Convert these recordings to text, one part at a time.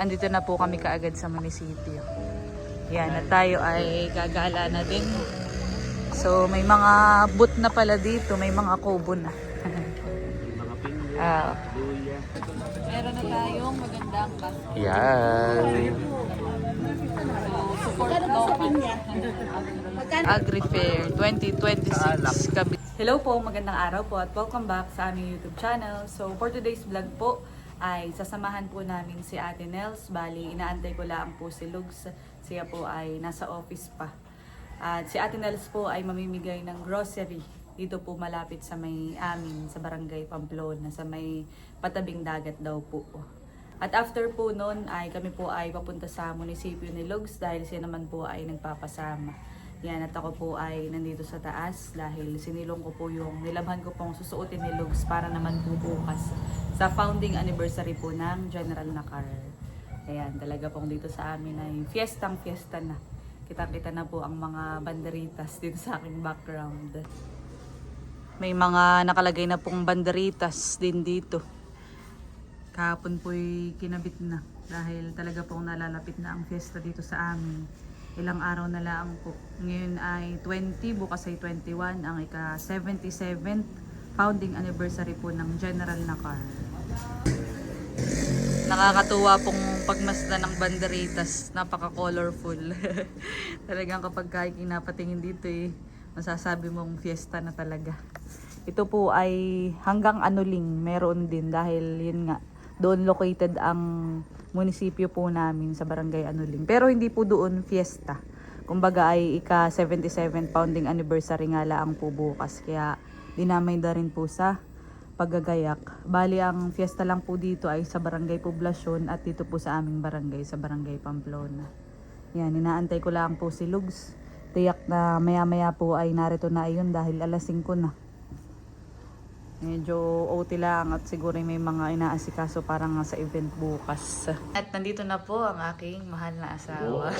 andito na po kami kaagad sa munisipyo. Yan, at tayo ay gagala na din. So, may mga booth na pala dito. May mga kubo na. Meron na tayong magandang basket. Yan. Support local. Agri-Fair 2026. Hello po, magandang araw po at welcome back sa aming YouTube channel. So, for today's vlog po, ay sasamahan po namin si Ate Nels. Bali, inaantay ko lang po si Lugs. Siya po ay nasa office pa. At si Ate Nels po ay mamimigay ng grocery. Dito po malapit sa may amin, sa Barangay Pamplona, sa may patabing dagat daw po. At after po noon ay kami po ay papunta sa munisipyo ni Lugs dahil siya naman po ay nagpapasama. Yan, at ako po ay nandito sa taas dahil sinilong ko po yung nilabhan ko pong susuotin ni Lugs para naman po bukas sa founding anniversary po ng General Nakar. Ayan, talaga pong dito sa amin ay fiestang fiesta na. Kita-kita na po ang mga banderitas dito sa aking background. May mga nakalagay na pong banderitas din dito. Kahapon po'y kinabit na dahil talaga pong nalalapit na ang fiesta dito sa amin. Ilang araw na lang po. Ngayon ay 20, bukas ay 21, ang ika-77th founding anniversary po ng General Nakar. Nakakatuwa pong pagmasdan ng banderitas, napaka-colorful. Talagang kapag kinapatingin dito masasabi mong fiesta na talaga. Ito po ay hanggang Anuling meron din dahil yun nga, doon located ang munisipyo po namin sa Barangay Anuling. Pero hindi po doon fiesta. Kumbaga ay ika-77 founding anniversary nga lang po bukas. Kaya dinamay na rin po sa paggagayak. Bali ang fiesta lang po dito ay sa Barangay Poblasyon at dito po sa aming barangay, sa Barangay Pamplona. Yan, inaantay ko lang po si Lugs. Tiyak na maya-maya po ay narito na ayun dahil alas 5 na. Medyo OT lang at siguro may mga inaasikaso para nga sa event bukas. At nandito na po ang aking mahal na asawa.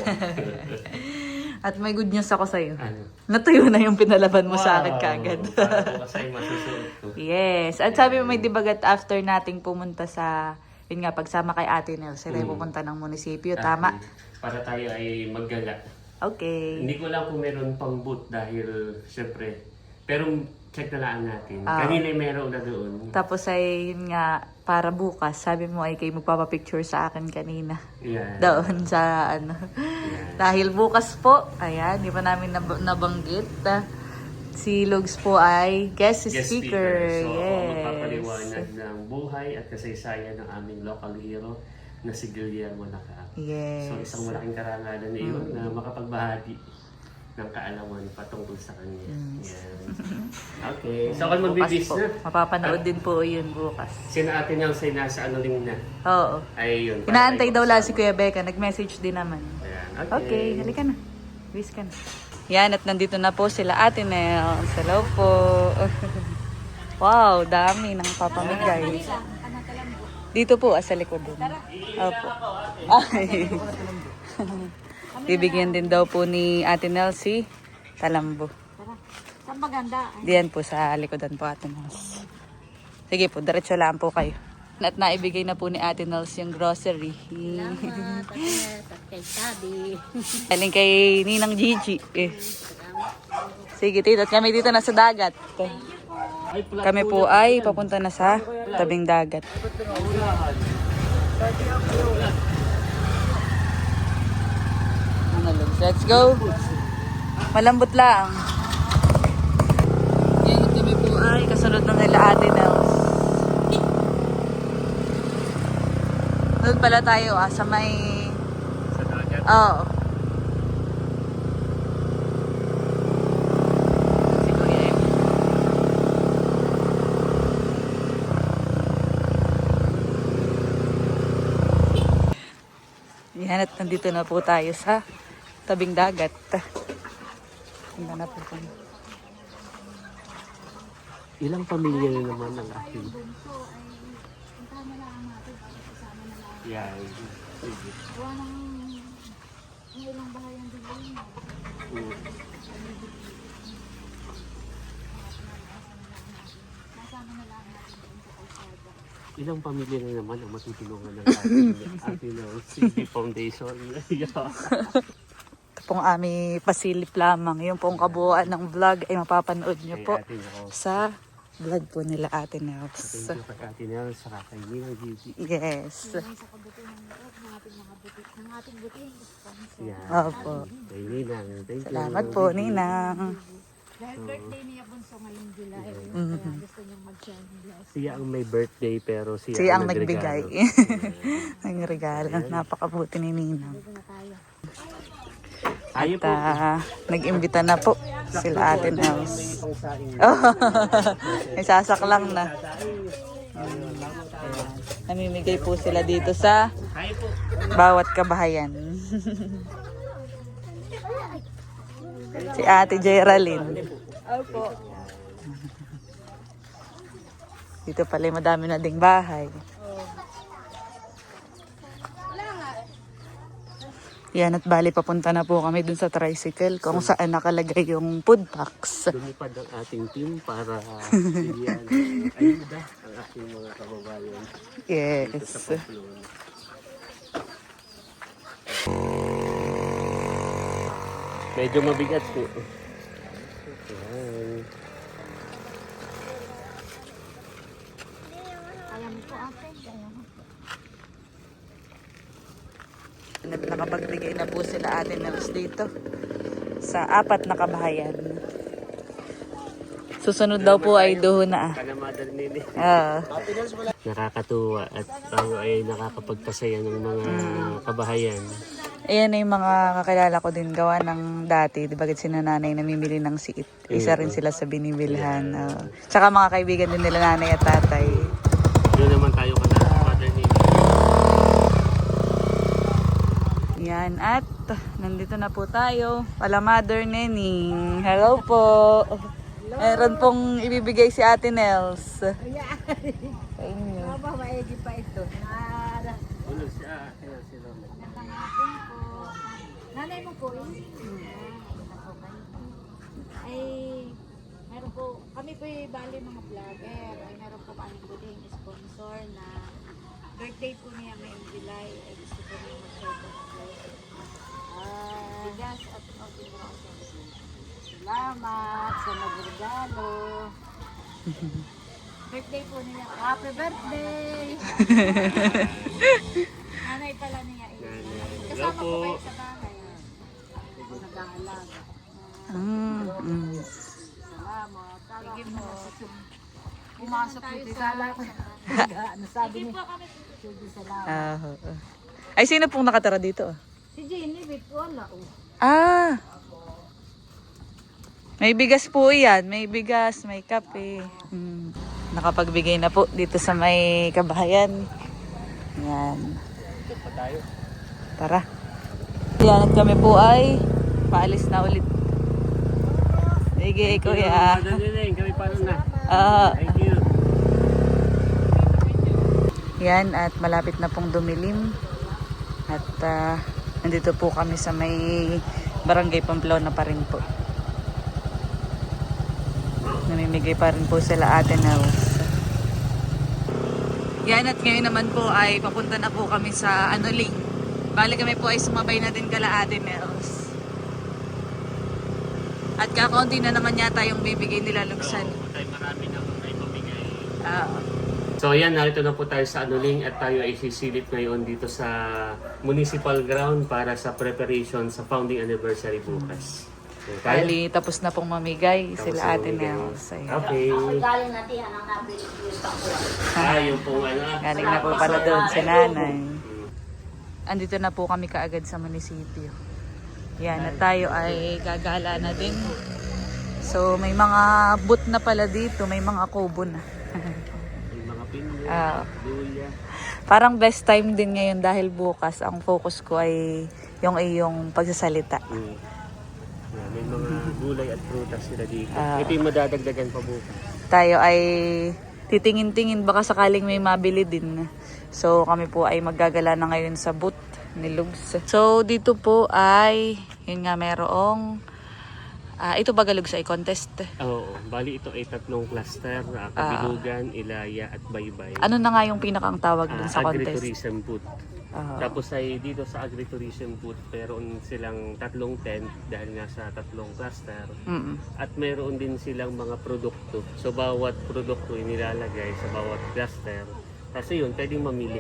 At may good news ako sa'yo. Ano? Natuyo na yung pinalaban mo sa akin kaagad. Para po kasi masusuot ko. Yes. At sabi mo may dibagat after nating pumunta sa, yun nga, pagsama kay Ate Nels, tayo pupunta ng munisipyo. Tama? Para tayo ay maggala. Okay. Hindi ko lang kung meron pang boot dahil syempre, pero check na lang natin. Kanina meron na doon. Tapos ay yun nga, para bukas, sabi mo ay kayo magpapapicture sa akin kanina. Yeah. Doon sa ano. Yeah. Dahil bukas po, ayan, di pa namin nabanggit. Si Lugs po ay guest speaker. So, Yes. magpapaliwanag ng buhay at kasaysayan ng aming local hero na si Guillermo Nakar. Yes. So, isang malaking karangalan na iyon na makapagbahagi ng kaalaman patungkol sa kanya. Yan. Okay. So, kung magbibis po, na. mapapanood din po yun bukas. Sina Ate Nels ay nasa Anuling na. Oo. Ay, yun. Inaantay daw lang si Kuya Becca. Nag-message din naman. Ayan. Okay, halika na. Wish ka na. Yan, at nandito na po sila Ate Nels. Hello po. Wow, dami ng papamigay. Dito po, sa likod din. Opo. Ay. Bibigyan din daw po ni Ate Nels si Talambo. Saan maganda? Diyan po sa likodan po Ate Nels. Sige po, diretso lang po kayo. At naibigay na po ni Ate Nels yung grocery. Salamat, at kay Tabi. Galing kay Ninang Gigi. Sige tito, at kami dito na sa dagat. Kami po ay papunta na sa tabing dagat. Let's go. Malambot lang. Ngayon kami po ay kasunod ng nila Ate Nels. Doon pala tayo sa may... Sa dagat. Oo. Yan, at nandito na po tayo sa tabing dagat. Tingnan na po kung... Ilang pamilya na naman ang aking? Yeah. Sige. Gawa ng ilang bahay ang bigay mo. Nasama na lang natin doon sa kalsada. Ilang pamilya na naman ang matutulungan ng ating City Foundation. Ito pong aming pasilip lamang. Yung pong kabuuan ng vlog ay mapapanood nyo po Kay Ate Nels. sa vlog po nila Ate Nels. Thank you kay Ate Nels, saka kay Ninang Gigi. Yes. Ngayon sa kabutihan ng loob ng ating mga butik, ng ating butihing sponsor. Yan. Opo. Kay Ninang. Thank you. Salamat po, Ninang. Dahil birthday niya bunso ngayong July. Kaya gusto niyang mag-share ng bless. Siya ang may birthday pero siya, Siya ang nagbigay. nagregalo. Ang regalo. Napakabuti ni Ninang. Dito na tayo. Tayo At po. nag-imbita na po sila Ate May Nels. isang saing. May sasaklang na. Namimigay po sila dito sa Tayo po. bawat kabahayan. Si Ate Geraldine. Opo. Dito pala madami na ding bahay. Yan at bali papunta na po kami dun sa tricycle kung saan nakalagay yung food box. Lumipad ang ating team para bigyan ng ayuda ang ating mga kababayan dito sa Yes. Pamplona. Medyo mabigat po. Ayan. Kaya mo po ate. Kaya mo. Nakapagbigay na po sila Ate Nels dito sa 4 na kabahayan. Susunod daw po ay doon na. Kanamadan nini. Nakakatuwa at tayo ay nakakapagpasaya ng mga kabahayan. Ayan na yung mga kakilala ko din gawa ng dati. Di ba si nanay namimili ng siit. Isa rin sila sa binibilhan. Tsaka mga kaibigan din nila nanay at tatay. Doon naman tayo kanamadan nini. Yan at nandito na po tayo. Pala Mother Nening. Hello po. Meron pong ibibigay si Ate Nels. Sa inyo. Aba, maigi pa ito. Ulo siya. Ayan si Lola. Magandang hapon po. Nanay mo po yun? Ay, meron po, kami po bali mga vlogger. Ay, meron po kami buting sponsor na birthday po niya ngayong July. Ay, gusto po niya mag-share po ng blessing. Bigas at salamat sa nagregalo. Birthday po niya. Happy birthday! Nanay pala niya. Kasama po kayo sa bahay. Ako nag-aalaga. Salamat. Sige mo. Pumasok po sa sala. Ano sabi niya? Sige, salamat. Ay, sino pong nakatira dito? Si Jenny, wait, wala. Ah! May bigas po yan. May bigas, may kape. Nakapagbigay na po dito sa may kabahayan. Yan. Ito pa tayo. Tara. Yan at kami po ay paalis na ulit. Sige, kuya. Kanamadan nini. Kami paano na. Thank you. Yan at malapit na pong dumilim. At nandito po kami sa may Barangay Pamplona pa rin po. Namimigay pa rin po sila Ate Nels. Yan at ngayon naman po ay papunta na po kami sa Anoling. Bali kami po ay sumabay na din kala Ate Nels. At kakaunti na naman yata yung bibigay nila Lugsan. Tayo marami nang may pamigay. Ah, So yan, narito na po tayo sa Anoling at tayo ay sisilip ngayon dito sa municipal ground para sa preparation sa founding anniversary bukas. Okay, tayo? bali tapos na pong mamigay Tapos sila na Ate mamigay. Nels. Ayan. Okay. Yung pong ano. Galing na po pala doon si nanay. Andito na po kami kaagad sa munisipyo. Yan, at tayo ay gagala na din. So, may mga booth na pala dito. May mga kubo na. Yung mga pinyo, Ah. luya. Parang best time din ngayon dahil bukas ang focus ko ay yung iyong pagsasalita. Yan, may mga gulay at prutas sila dito. Ah. Ito yung madadagdagan pa bukas. Tayo ay titingin-tingin baka sakaling may mabili din. So, kami po ay maggagala na ngayon sa booth ni Lugs. So, dito po ay, yun nga, merong Ito Bagalog sa contest. Oo, bali ito ay 3 cluster, Kabilugan, Ilaya at Baybay. Ano na nga yung pinakang tawag dun sa contest? Agritourism booth. Ah. Tapos ay dito sa agritourism booth, meron silang 3 tent dahil nga sa 3 cluster. Mm-mm. At meron din silang mga produkto. So bawat produkto inilalagay sa bawat cluster. Kasi yun, pwedeng mamili.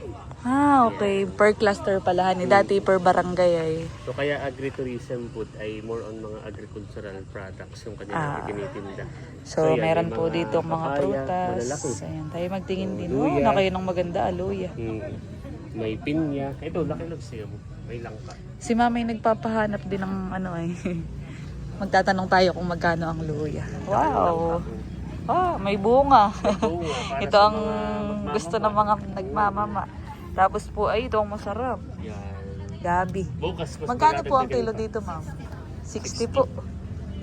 Okay. Per cluster pala. Dati per barangay ay. So kaya agritourism booth ay more on mga agricultural products yung kanilang tinitinda. So, yan, meron may po dito mga papaya, prutas. malalaki. Ayan, tayo magtingin din. Luya. Na kayo ng maganda, aluya. May pinya. Ito, laki lang siya mo. May langka. Si mama ay nagpapahanap din ng ano ay. Magtatanong tayo kung magkano ang luya. Wow. May bunga. Ito ang gusto ng mga nagmamama. Tapos po ay ito ang masarap. Yan. Gabi. Bukas, Magkano po ang kilo madadagdagan pa. dito, ma'am? 60 po.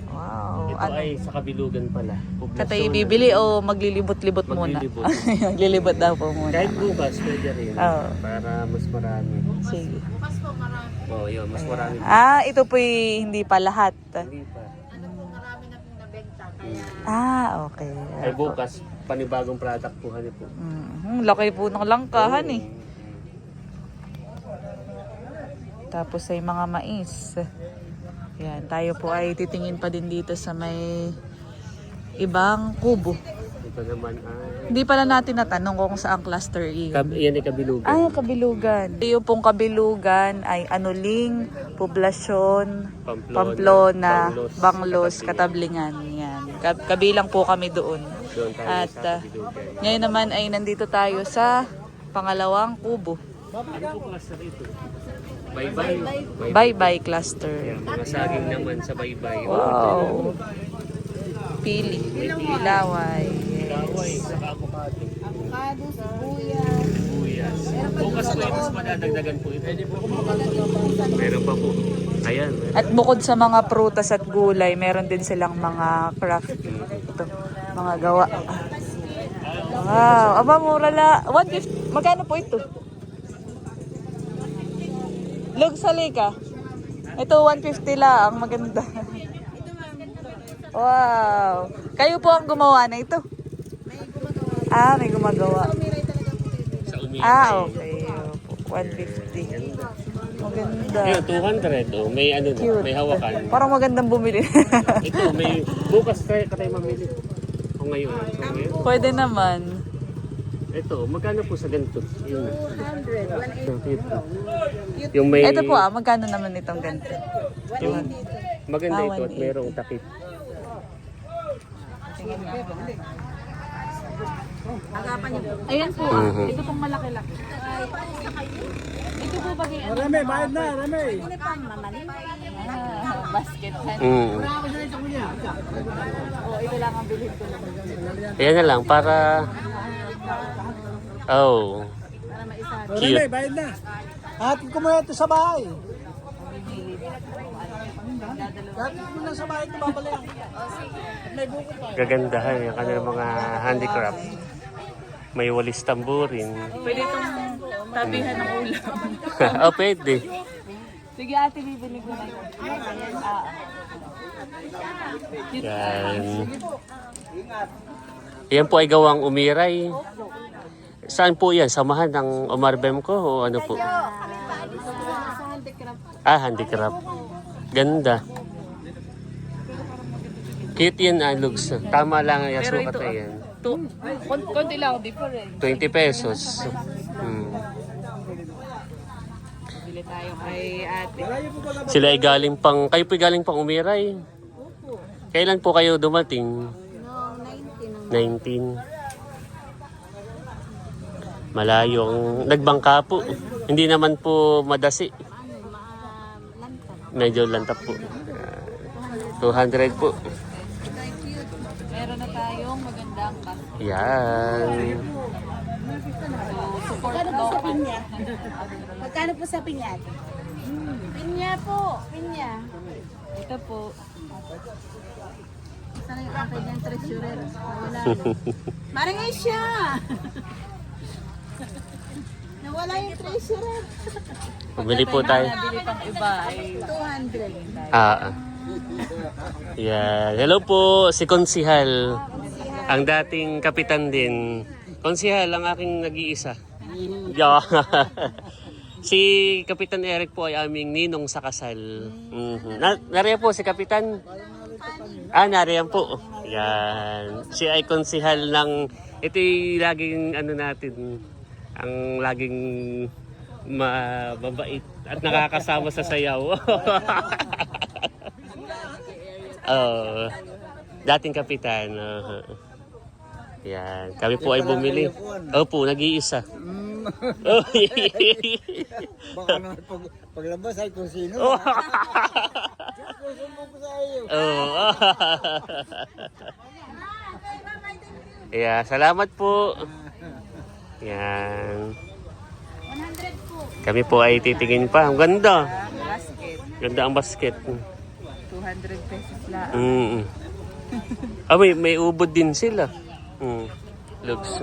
Wow. Ito ay sa Kabilugan pala. Katay bibili o maglilibot-libot muna? Maglilibot. Maglilibot daw po muna. Kahit bukas, pwede rin. Oo. Para mas marami. Sige. Oo, yun. Mas marami. Ito po hindi pa lahat. Hindi pa. Marami na pong nabenta. Kaya Okay. Ay bukas, panibagong product po. Hani po. Laki po ng langkahan eh. Tapos ay mga mais. Yan, tayo po ay titingin pa din dito sa may ibang kubo. Ito naman ay... Hindi pala natin natanong kung saan cluster iyon. Yan ay Kabilugan. Kabilugan. Yung pong Kabilugan ay Anuling, Poblasyon, Pamplona, Banglos, Katablingan. Yan. Kabilang po kami doon. Doon tayo At sa Kabilugan. ngayon naman ay nandito tayo sa pangalawang kubo. Ano po cluster ito? Baybay. Bye-bye cluster. Yan, mga saging naman sa Baybay. Wow. Pili. Laway. Kaway, saka avocado. avocado, sibuyas. Buyas. Bukas po mas madadagdagan po ito. Meron pa po. Ayan. At bukod sa mga prutas at gulay, meron din silang mga craft. Ito, mga gawa. Wow. Aba, mura la. 150. Magkano po ito? Lug sa lika. Ito 150 lang. Maganda. Wow. Kayo po ang gumawa na ito? May gumagawa. Sa umiray. Okay. 150. Maganda. Ayun, 200. Oh. May ano na, Cute. may hawakan. Parang magandang bumili. Ito, may bukas tayo mamili. O ngayon. So, ngayon. Pwede naman. Ito, magkano po sa ganito? Yun. 200, 180. Yung may... Ito po magkano naman itong ganito? Yung, maganda ito at 180. mayroong takip. Agapan niyo po. Ayan po, Mhm. ito pong malaki-laki. Ito po pag ano? Rame, bayad na, rame. Ano pa, mamalim? Basket hand. Ito lang ang bilhin ko lang. Ayan na lang, para... Oh. Rame, bayad na. Hatid ko muna ito sa bahay. Hatid mo na sa bahay ito, babalik. May buko pa. Gagandahan yung kanilang mga handicraft. May walis tamburin. Pwede itong tabihan ng ulam. Oh, pwede. Sige ate, bibili ko na ito. Yan. Yan po ay gawang umiray. Saan po yan? Samahan ng Omarbem ko o ano po? Handicraft. Ganda. Cute yan, Lugs. Tama lang ang Pero sukat ito, na yan. konti lang, different. 20 pesos. Bili tayo kay ate. Sila ay galing pang, kayo po galing pang umiray. Kailan po kayo dumating? No, 19. 19. Malayong nagbangka po. Hindi naman po madasi. Lantap. Medyo lantap po. 200 po. Meron na tayong magandang basket. Yan. So, support Magkano po sa local. pinya? Magkano po sa pinya? Pinya po, pinya. Ito po. Sana yung akay dyan, treasurer. Wala na. Maringay siya! Nawala yung treasurer. Bumili po tayo. Nabili pang iba ay 200. Yan. Hello po, si Konsihal. Ang dating kapitan din. Konsihal, ang aking nag-iisa. Yeah. Si Kapitan Eric po ay aming ninong sa kasal. Nariyan po si Kapitan. Nariyan po. Yan. Siya ay konsihal ng, ito'y laging ano natin, ang laging mababait at nakakasama sa sayaw. Oh, dating kapitan. Yan. Kami po ay bumili. Opo, nag-iisa. Oh, Baka naman paglabas ay kung sino. oh. Susumbong ko sa iyo. Oh. Yeah, salamat po. Yan. 100 po. Kami po ay titingin pa. Ang ganda. Basket. Ganda ang basket. 200 pesos lang. May ubod din sila. Looks.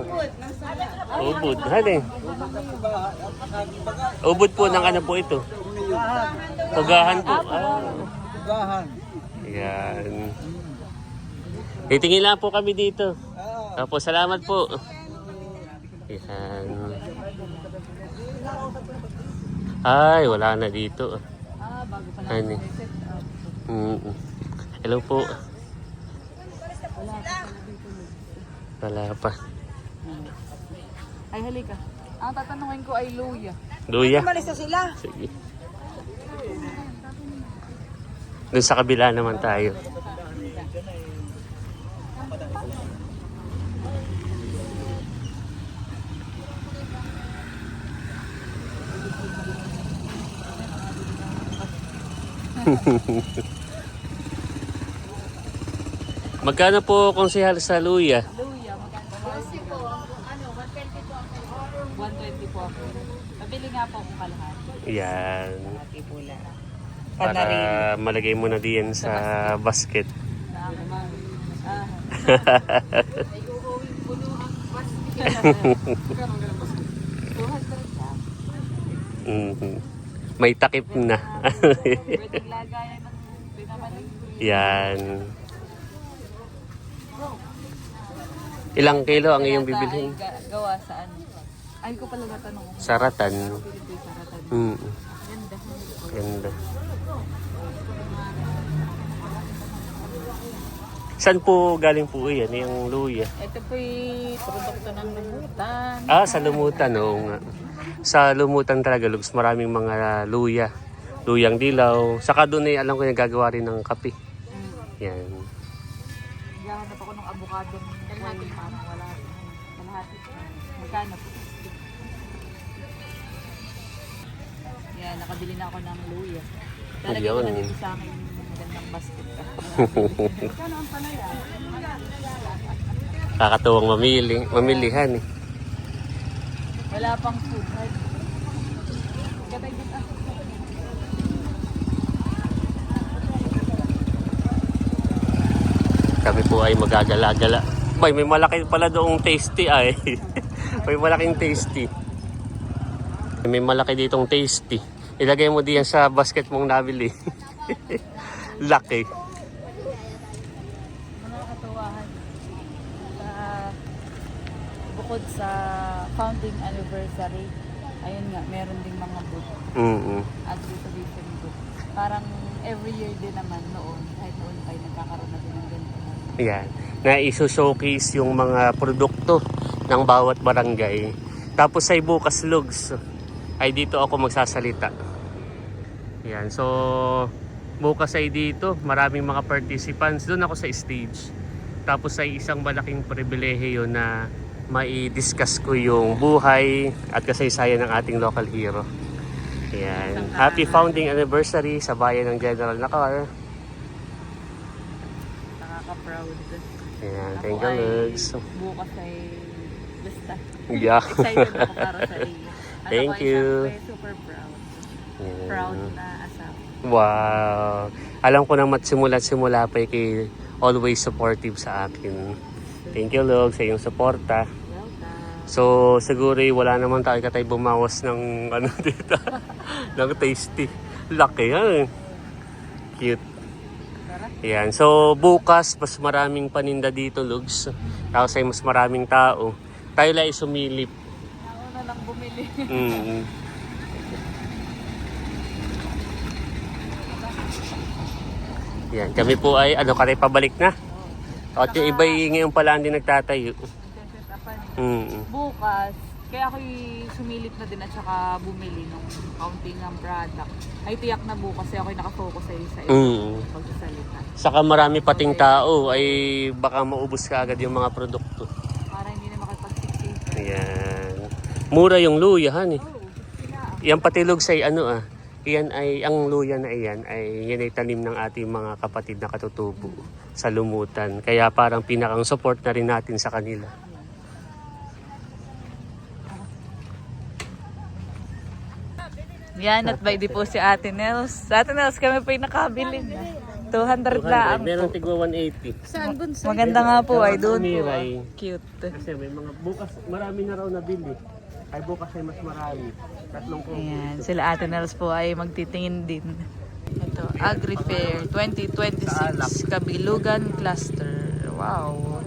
Ubod. Hali. Ubod po ng ano po ito? Pugahan po. Ugahan. Yan. Titingin lang po kami dito. Tapos salamat po. Yan. Ay, wala na dito. Bago pa Ano? lang set up. Hello po. Wala pa. Ay, halika. Ang tatanungin ko ay luya. Luya. Malis na sila. Sige. Doon sa kabila naman tayo. Magkano po konsehal sa luya? Luya, magkano ba? Kasi po, 120 po ako. 120 po ako. Pabili nga po akong kalahati. Yan. Ipula. Para malagay mo na diyan sa basket. Na ako ma'am. Ay, uuwing puno ang basket. 200 ka. May takip na. Pwedeng lagayan ng pinamalig. Yan. Ilang kilo ang iyong bibilhin? Gawa sa ano? Ay ko pala natanong ko. Saratan. Bili ko yung saratan. Ganda. Ganda. Saan po galing po yan, yung luya? Ito po'y produkto ng lumutan. Sa Lumutan, oo nga. Sa Lumutan talaga, Lugs, maraming mga luya. Luyang dilaw. Saka doon ay alam ko yung gagawa rin ng kape. Yan. Naghahanap ako ng avocado. Kalahati. Parang wala. Kalahati. Magkano po? Yan, nakabili na ako ng luya. Lalagay ko na Ayun. dito sa akin magandang basket. Magkano ang palaya? Kakatuwang mamilihan eh. Wala pang food. Gatay din ako. Kami po ay magagala-gala. Bay, may malaki pala doong tasty ay. May malaking tasty. May malaki ditong tasty. Ilagay mo diyan sa basket mong nabili. Laki. Mga katuwahan. Bukod sa founding anniversary, ayun nga, meron ding mga booth. Exhibition booth. Parang every year din naman noon, kahit noon tayo nagkakaroon na din ng ganito. Yan. Na iso-showcase yung mga produkto ng bawat barangay. Tapos ay bukas, Lugs, ay dito ako magsasalita. Yan. So, bukas ay dito, maraming mga participants. Doon ako sa stage. Tapos ay isang malaking pribilehiyo na mai-discuss ko yung buhay at kasaysayan ng ating local hero. Yan. Happy founding anniversary sa bayan ng General Nakar. Nakaka-proud. Yan. Ako Thank you, ay Lugs. bukas ay basta Yeah. excited ako para sa iyo. At Thank ako ay you. syempre super proud. Yan. Proud na asawa. Wow. Alam ko naman simula pa kay always supportive sa akin. Thank you, Log, sa iyong suporta. Welcome. So, siguro wala naman tayo katay bumawas ng ano dito. ng tasty. Laki yan. Cute. Ayan. So, bukas, mas maraming paninda dito, Lugs. Tapos ay mas maraming tao. Tayo lang ay sumilip. Nauna lang bumili. Mm. Yan, kami po ay, kami pabalik na. At yung iba ngayon pala hindi nagtatayo. Nagsiset upan. Mm. Bukas, kaya ako'y sumilip na din at saka bumili ng counting ng product. Ay tiyak na bukas kasi ako'y nakafocus sa pagsasalita. Saka marami pating tao ay baka maubos ka agad yung mga produkto. Para hindi na makapagsiksik. Ayan. Mura yung luyahan eh. Oh, sila. Yan pati Lugs ay Iyan ay, ang luya na iyan ay yan ay tanim ng ating mga kapatid na katutubo sa Lumutan. Kaya parang pinakang support na rin natin sa kanila. Yan, at by the po si Ate Nels. Ate Nels, kami pa yung nakabili na. 200 lang Meron po. tigwa 180. Saan bunso? Maganda nga po ay doon po. Umiray. Cute. Kasi may mga bukas, marami na raw nabili. Ay bukas ay mas marami. 3 po. Ayan, sila Ate Nels po ay magtitingin din. Ito, Agri Fair 2026 Kabilugan Cluster. Wow.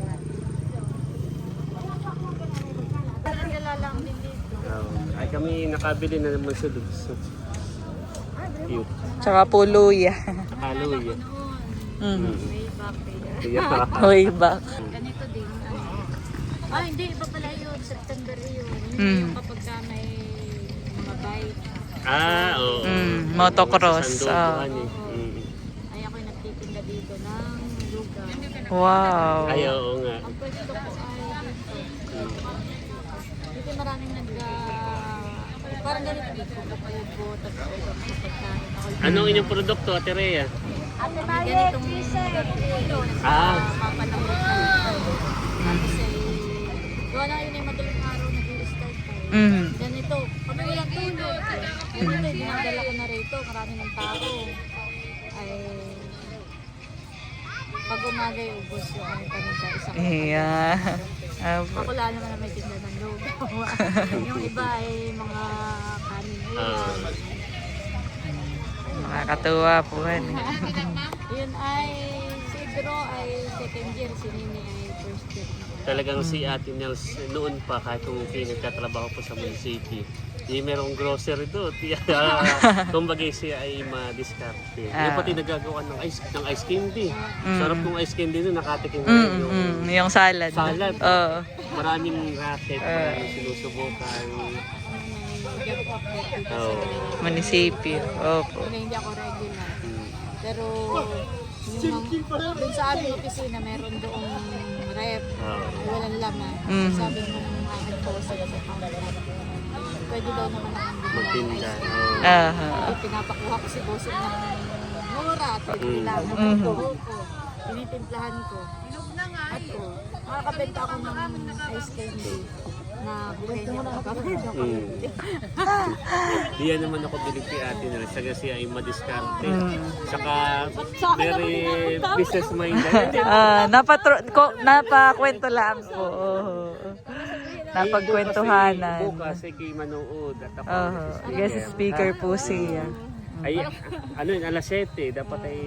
Naglalala din dito. Ay kami nakabili na naman sa Lugs. Cute. Tsaka po luya. Hallelujah. Mm. Way back there. Yeah. Way back. Ganito din. Hindi. Iba pala yun. September yun. Yun Mm. yung kapag ka may mga bike. Oo. Motocross. Sa Sandokan eh. Ay ako'y nagtitinda dito ng lugar. Wow. Ay, oo nga. Ang pwesto ko ay dito. Dito maraming parang ganito dito. Kapubo, tapos pagkain. Anong inyong produkto, Ate Rhea? May ganitong dito. Papanamot na dito. Tapos gawa na yun ay madaling araw nag-i-start tayo. Mm. Ganito. Kami walang tulog. Ganito, dinadala ko na rito. Marami ng tao. Ay, pag umaga yung ubos yung ano paninda isang Yeah. Ako lang naman na may tinda ng lugaw. Yung iba ay mga kanin. Nakakatuwa po. Yun ay, si Bro ay second year, si Nini ay first year. Talagang si Ate Nels noon pa kahit kung nagtatrabaho po sa munisipyo. Di merong grocery doon. Kumbaga siya ay ma-discarte. Yung pati nagagawa ng ice candy. Sarap ng ice candy doon, nakatikim na yung Yung salad. salad. Oo. Maraming racket, maraming sinusubukan. Munisipyo. Opo. Hindi ako regular. Pero yung sa aming opisina, meron doong rep. Walang laman. Sabi nung aking boss sa counter, pwede daw naman akong Magtinda. Aha. Ay, pinapakuha ko si boss ng mura at kailangan ko. Tinitimplahan ko. At makakabenta ako ng ice candy na buhay niya makakabenta ako. Diyan naman ako bilig kay Ate Nels. Saga siya ay madiskarte. Saka very business minded. Napakwento lang po. Napagkwentuhanan. Bukas ay kay manood at ako. Guest speaker po siya. Ay, ano yun, alas 7. Dapat ay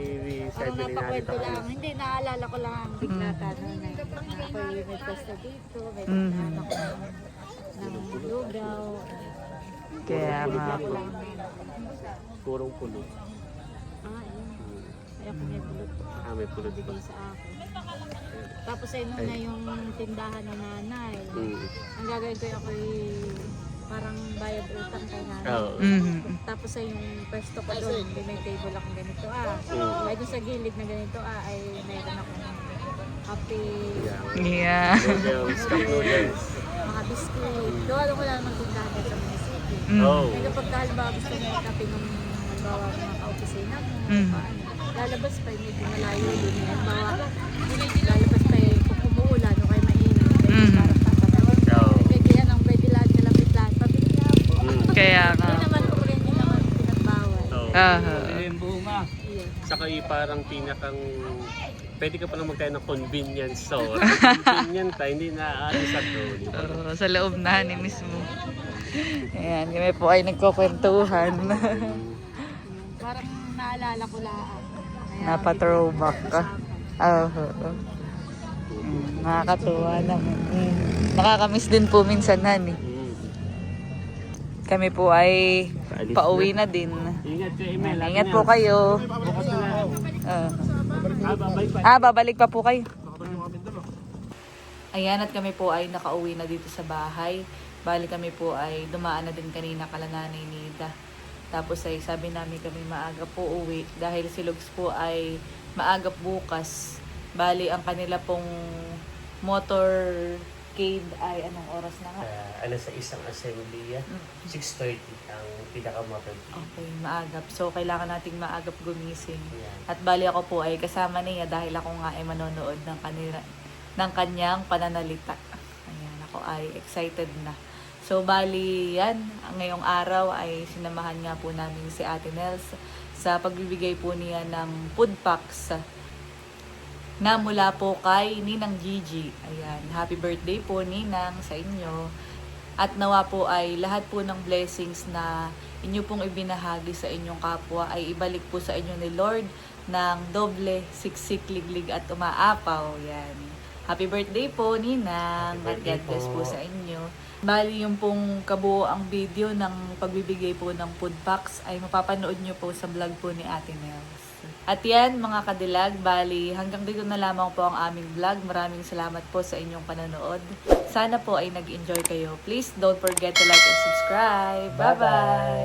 7 na Napakwento lang. Hindi, naalala ko lang ang biglata noon. Ako'y may pwesto dito, may pagkahan ako ng lugaw. Kaya nga po. Purong pulo. Yun. Ay, ako may pulot po. May pulot pa. Bigay sa akin. Tapos ay noon na yung tindahan ni nanay. Ang gagawin ko ako'y parang bayad utang kay nanay. Tapos ay yung pwesto ko doon, may table akong ganito Ay doon sa gilid na ganito ay mayroon akong kape, Yeah. Noodles, cup noodles. mga biskuit. Doon ko lang magtindahan sa munisipyo. Oh. Kaya kapag halimbawa gusto mo yung kape ng halimbawa mga ka-opisina mo, paano, lalabas pa yung medyo malayo din. Halimbawa, lalabas pa yung kung umuulan o kaya mainit, parang tatapos. Kaya nang pwede lahat kalapit lahat, pabili niya po. Kaya nga. Hindi naman po rin, hindi naman pinagbawal. Saka parang pinakang pwede ka palang magtayo ng convenience store. Convenient ka, hindi na aalis sa doon. Sa loob na ni mismo. Ayan, kami po ay nagkukwentuhan. Parang naalala ko lang. Ay, Napa-throwback ka. Nakakatuwa naman. Nakakamiss din po minsan, Hani. Kami po ay Paalis pauwi na din. Ingat kayo, Emel. Ingat po kayo. Bukas na. Babay pa. Babalik pa po kayo. Ayan, at kami po ay nakauwi na dito sa bahay. Bali kami po ay dumaan na din kanina kala Nanay Nida. Tapos ay sabi namin kami maaga po uwi dahil si Lugs po ay maaga bukas. Bali ang kanila pong motorcade ay anong oras na nga? Alas sa isang assembly, 6:30 ang pinaka-motor. Okay, maagap. So, kailangan nating maagap gumising. Yan. At bali ako po ay kasama niya dahil ako nga ay manonood ng kanyang pananalita. Ayan, ako ay excited na. So, bali yan, ngayong araw ay sinamahan nga po namin si Ate Nels sa pagbibigay po niya ng food packs na mula po kay Ninang Gigi. Ayan, happy birthday po Ninang sa inyo. At nawa po ay lahat po ng blessings na inyo pong ibinahagi sa inyong kapwa ay ibalik po sa inyo ni Lord ng doble, siksik, liglig at umaapaw. Yan. Happy birthday po Ninang at God bless po sa inyo. Bali yung pong kabuoang video ng pagbibigay po ng food packs ay mapapanood nyo po sa vlog po ni Ate Nels. At yan mga kadilag, bali hanggang dito na lamang po ang aming vlog. Maraming salamat po sa inyong panonood. Sana po ay nag-enjoy kayo. Please don't forget to like and subscribe. Bye-bye!